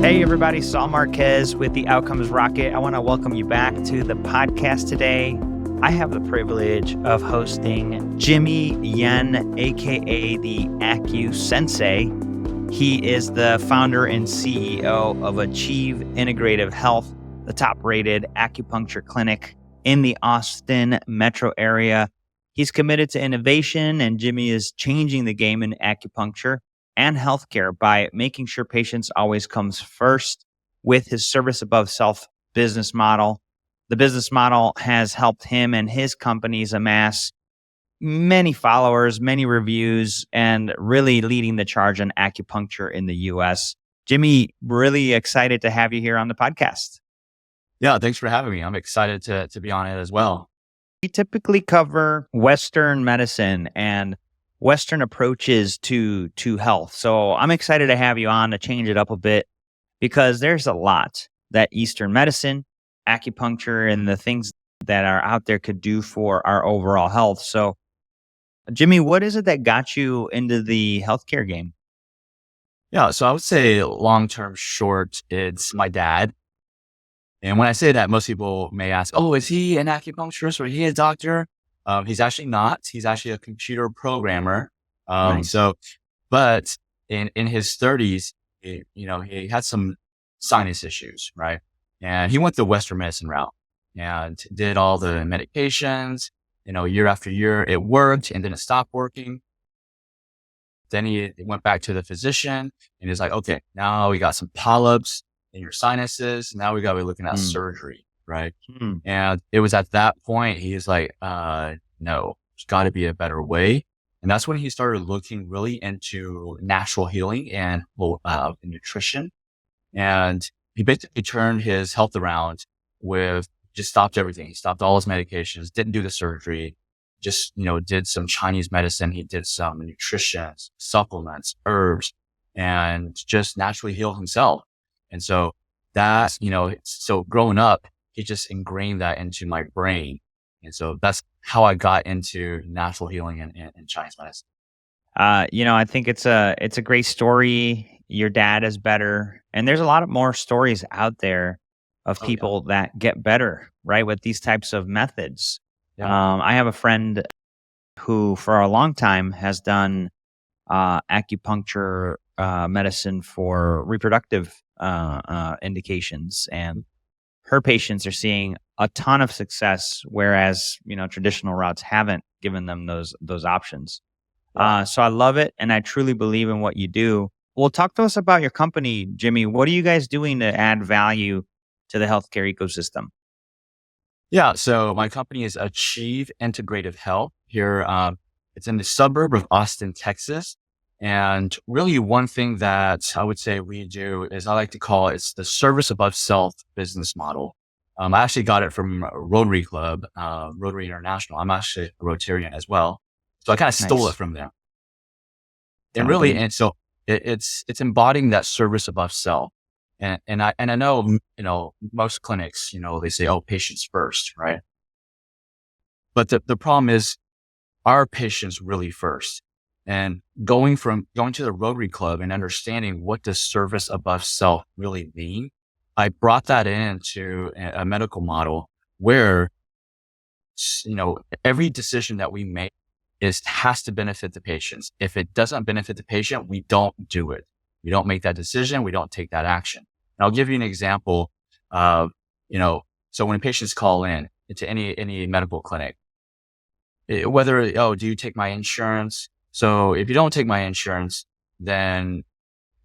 Hey everybody, Saul Marquez with the Outcomes Rocket. I want to welcome you back to the podcast today. I have the privilege of hosting Jimmy Yen, aka the Acu Sensei. He is the founder and CEO of Achieve Integrative Health, the top-rated acupuncture clinic in the Austin metro area. He's committed to innovation, and Jimmy is changing the game in acupuncture and healthcare by making sure patients always comes first with his service above self business model. The business model has helped him and his companies amass many followers, many reviews, and really leading the charge on acupuncture in the US. Jimmy, really excited to have you here on the podcast. Yeah, thanks for having me. I'm excited to be on it as well. We typically cover Western medicine and Western approaches to health. So I'm excited to have you on to change it up a bit because there's a lot that Eastern medicine, acupuncture, and the things that are out there could do for our overall health. So, Jimmy, what is it that got you into the healthcare game? Yeah, so I would say long term short, it's my dad. And when I say that, most people may ask, oh, is he an acupuncturist or is he a doctor? He's actually not. He's actually a computer programmer. Nice. But in his 30s, he had some sinus issues, right? And he went the Western medicine route and did all the medications, year after year. It worked and then it stopped working. Then he went back to the physician and he's like, okay, now we got some polyps in your sinuses. Now we got to be looking at surgery, right? And it was at that point, he's like, no, there's got to be a better way. And that's when he started looking really into natural healing and nutrition. And he basically turned his health around just stopped everything. He stopped all his medications, didn't do the surgery, just, did some Chinese medicine. He did some nutrition, supplements, herbs, and just naturally healed himself. And so that's, so growing up, he just ingrained that into my brain. And so that's how I got into natural healing and Chinese medicine. I think it's a great story. Your dad is better, and there's a lot of more stories out there of people that get better, right, with these types of methods. Yeah. I have a friend who, for a long time, has done acupuncture medicine for reproductive indications, and her patients are seeing a ton of success, whereas traditional routes haven't given them those options. So I love it, and I truly believe in what you do. Well, talk to us about your company, Jimmy. What are you guys doing to add value to the healthcare ecosystem? Yeah. So my company is Achieve Integrative Health here. It's in the suburb of Austin, Texas. And really one thing that I would say we do is I like to call it's the service above self business model. I actually got it from Rotary Club, Rotary International. I'm actually a Rotarian as well. So I kind of stole it from them. And really, and so it's embodying that service above self. And I know, most clinics, they say, oh, patients first, right? But the problem is our patients really first. And going to the Rotary Club and understanding what does service above self really mean, I brought that into a medical model where, every decision that we make has to benefit the patients. If it doesn't benefit the patient, we don't do it. We don't make that decision. We don't take that action. And I'll give you an example of, so when patients call in into any medical clinic, do you take my insurance? So if you don't take my insurance, then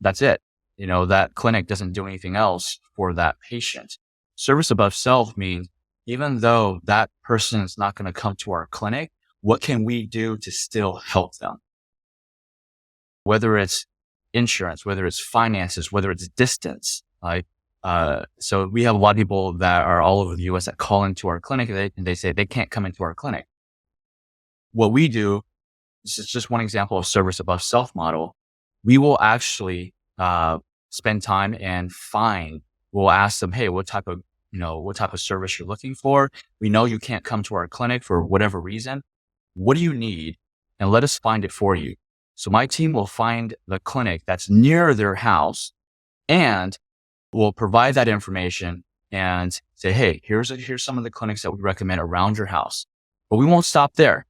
that's it. That clinic doesn't do anything else for that patient. Service above self means even though that person is not going to come to our clinic, what can we do to still help them? Whether it's insurance, whether it's finances, whether it's distance, like, so we have a lot of people that are all over the US that call into our clinic and they say they can't come into our clinic. What we do, this is just one example of service above self model. We will actually, spend time and we'll ask them, hey, what type of service you're looking for. We know you can't come to our clinic for whatever reason. What do you need? And let us find it for you. So my team will find the clinic that's near their house and we'll provide that information and say, hey, here's some of the clinics that we recommend around your house. But we won't stop there.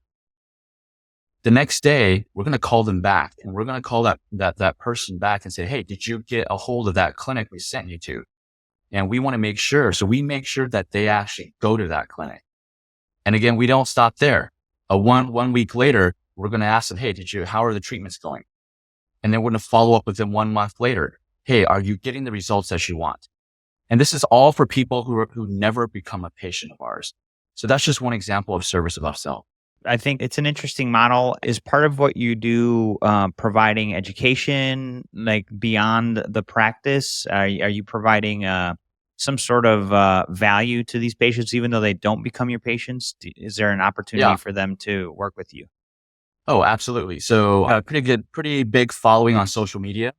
The next day, we're going to call them back, and we're going to call that person back and say, hey, did you get a hold of that clinic we sent you to? And we want to make sure. So we make sure that they actually go to that clinic. And again, we don't stop there. One week later, we're going to ask them, hey, how are the treatments going? And then we're going to follow up with them 1 month later. Hey, are you getting the results that you want? And this is all for people who never become a patient of ours. So that's just one example of service above self. I think it's an interesting model. Is part of what you do providing education, like beyond the practice? Are you providing some sort of value to these patients, even though they don't become your patients? Is there an opportunity for them to work with you? Oh, absolutely. So pretty big following on social media.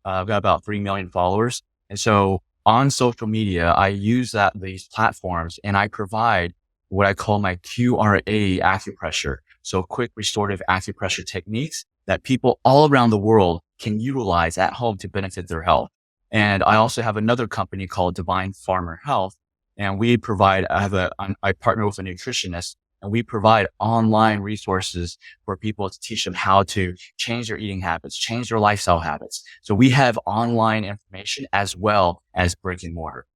I've got about 3 million followers. And so on social media, I use these platforms, and I provide what I call my QRA acupressure. So quick restorative acupressure techniques that people all around the world can utilize at home to benefit their health. And I also have another company called Divine Farmer Health. And I partner with a nutritionist, and we provide online resources for people to teach them how to change their eating habits, change their lifestyle habits. So we have online information as well as brick and mortar.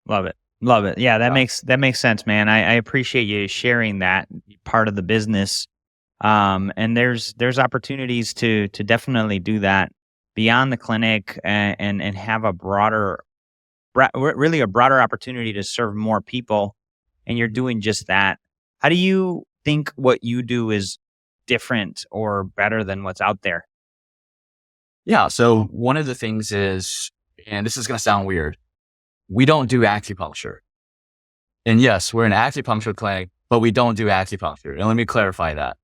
Love it. Love it. Yeah, that makes sense, man. I appreciate you sharing that part of the business. And there's opportunities to definitely do that beyond the clinic and have a really a broader opportunity to serve more people. And you're doing just that. How do you think what you do is different or better than what's out there? Yeah. So one of the things is, and this is going to sound weird, we don't do acupuncture. And yes, we're an acupuncture clinic, but we don't do acupuncture. And let me clarify that.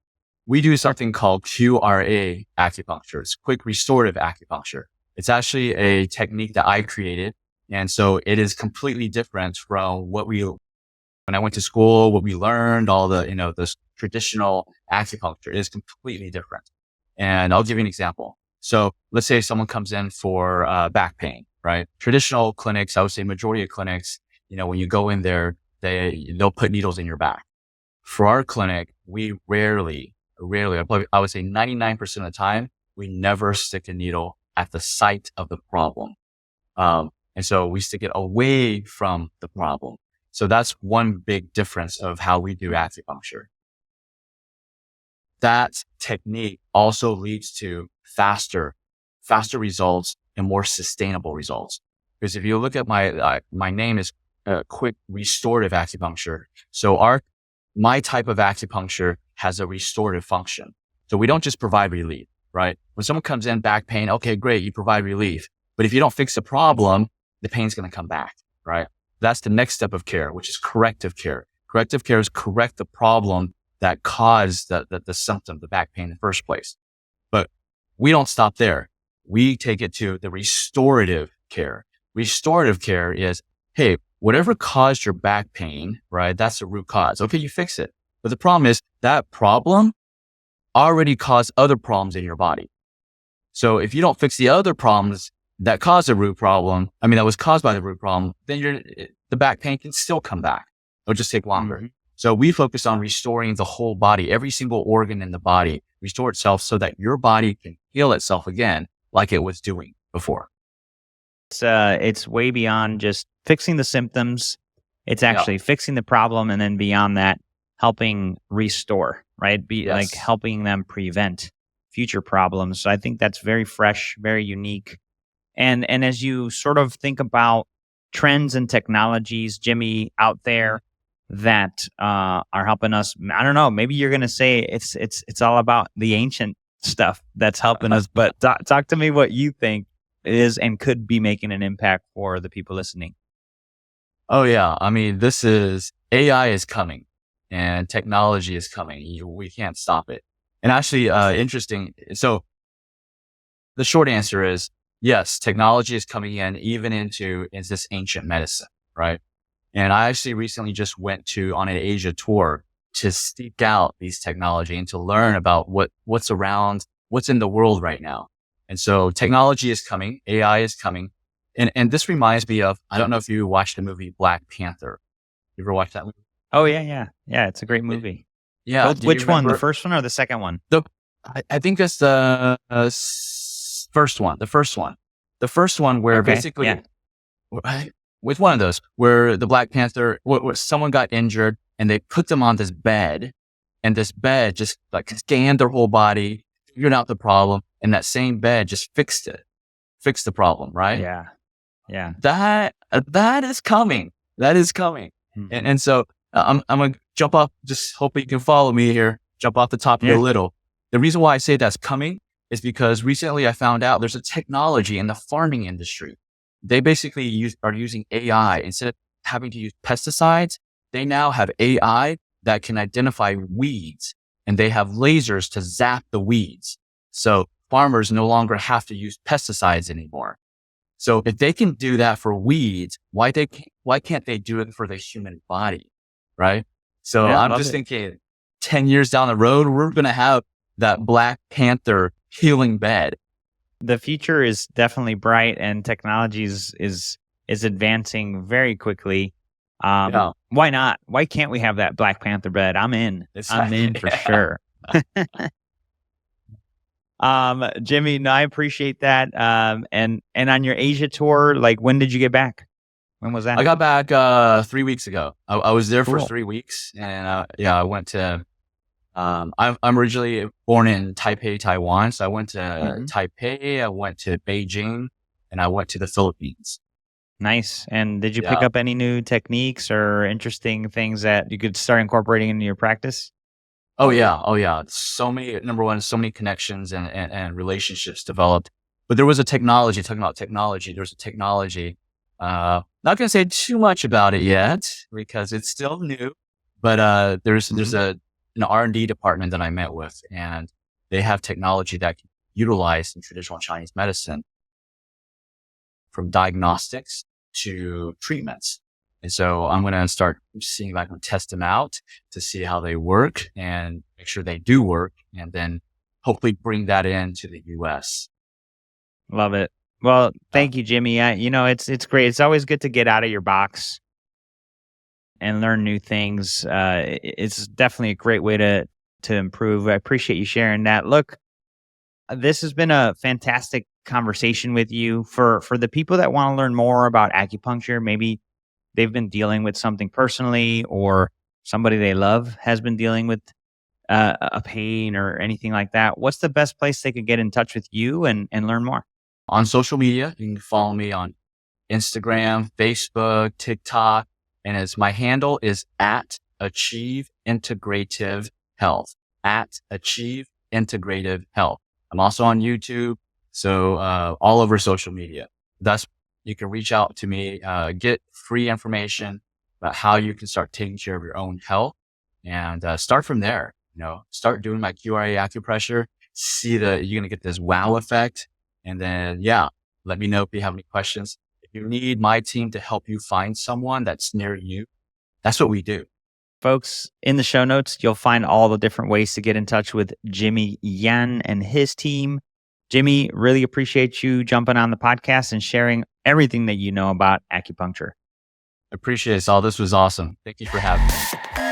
We do something called QRA acupuncture. It's quick restorative acupuncture. It's actually a technique that I created. And so it is completely different from when I went to school, what we learned, all this traditional acupuncture is completely different. And I'll give you an example. So let's say someone comes in for back pain, right? Traditional clinics, I would say majority of clinics, when you go in there, they'll put needles in your back. For our clinic, we rarely, I would say 99% of the time, we never stick a needle at the site of the problem. And so we stick it away from the problem. So that's one big difference of how we do acupuncture. That technique also leads to faster results and more sustainable results. Because if you look at my name is quick restorative acupuncture. So my type of acupuncture has a restorative function. So we don't just provide relief, right? When someone comes in back pain, okay, great, you provide relief. But if you don't fix the problem, the pain's going to come back, right? That's the next step of care, which is corrective care. Corrective care is correct the problem that caused the symptom, the back pain in the first place. But we don't stop there. We take it to the restorative care. Restorative care is, hey, whatever caused your back pain, right? That's the root cause. Okay, you fix it. But the problem is that problem already caused other problems in your body. So if you don't fix the other problems that caused the root problem, that was caused by the root problem, then the back pain can still come back. It'll just take longer. Mm-hmm. So we focus on restoring the whole body, every single organ in the body, restore itself so that your body can heal itself again like it was doing before. It's way beyond just fixing the symptoms. It's actually fixing the problem, and then beyond that, helping restore, right? Like helping them prevent future problems. So I think that's very fresh, very unique. And as you sort of think about trends and technologies, Jimmy, out there that are helping us, I don't know, maybe you're going to say it's all about the ancient stuff that's helping us, but talk to me what you think is and could be making an impact for the people listening. Oh yeah. AI is coming and technology is coming. We can't stop it. And actually, interesting. So the short answer is yes, technology is coming in even into this ancient medicine, right? And I actually recently just went on an Asia tour to seek out these technology and to learn about what's around, what's in the world right now. And so technology is coming, AI is coming. And this reminds me of, I don't know if you watched the movie Black Panther. You ever watched that movie? Oh yeah. It's a great movie. Yeah. Both, Do you which one? The remember first one or the second one? I think it's the first one. The first one where Okay. basically, Yeah. with one of those, where the Black Panther, where someone got injured and they put them on this bed, and this bed just like scanned their whole body, figured out the problem, and that same bed just fixed the problem, right? Yeah. That is coming. That is coming. Mhm. And so I'm going to jump off, just hoping you can follow me here, jump off the top of Yeah. a little. The reason why I say that's coming is because recently I found out there's a technology in the farming industry. They basically are using AI. Instead of having to use pesticides, they now have AI that can identify weeds, and they have lasers to zap the weeds. So farmers no longer have to use pesticides anymore. So if they can do that for weeds, why can't they do it for the human body? Right. So Yeah, I'm love just it. thinking 10 years down the road, we're going to have that Black Panther healing bed. The future is definitely bright, and technology is advancing very quickly. Yeah. Why not? Why can't we have that Black Panther bed? I'm in. I'm in for sure. Jimmy, no, I appreciate that. And on your Asia tour, like, when did you get back? When was that? I got back 3 weeks ago. I was there for Cool. 3 weeks, and I went to. I'm originally born in Taipei, Taiwan, so I went to Taipei, I went to Beijing, and I went to the Philippines. Nice. And did you pick Yeah. up any new techniques or interesting things that you could start incorporating into your practice? Oh yeah. So many connections and relationships developed. But there was a technology, talking about technology, there's a technology. Not going to say too much about it yet because it's still new, but there's an R&D department that I met with, and they have technology that can be utilized in traditional Chinese medicine, from diagnostics to treatments. And so I'm going to start seeing if I can test them out to see how they work and make sure they do work, and then hopefully bring that into the US. Love it. Well, thank you, Jimmy. It's great. It's always good to get out of your box and learn new things. It's definitely a great way to improve. I appreciate you sharing that. Look, this has been a fantastic conversation with you. For the people that want to learn more about acupuncture, maybe they've been dealing with something personally, or somebody they love has been dealing with a pain or anything like that. What's the best place they could get in touch with you and learn more? On social media, you can follow me on Instagram, Facebook, TikTok, and my handle is at Achieve Integrative Health, at Achieve Integrative Health. I'm also on YouTube, so all over social media. Thus, you can reach out to me, get free information about how you can start taking care of your own health, and start from there. Start doing my QRA acupressure. You're going to get this wow effect. And then, let me know if you have any questions. If you need my team to help you find someone that's near you, that's what we do. Folks, in the show notes, you'll find all the different ways to get in touch with Jimmy Yan and his team. Jimmy, really appreciate you jumping on the podcast and sharing everything that you know about acupuncture. Appreciate it, Saul. This was awesome. Thank you for having me.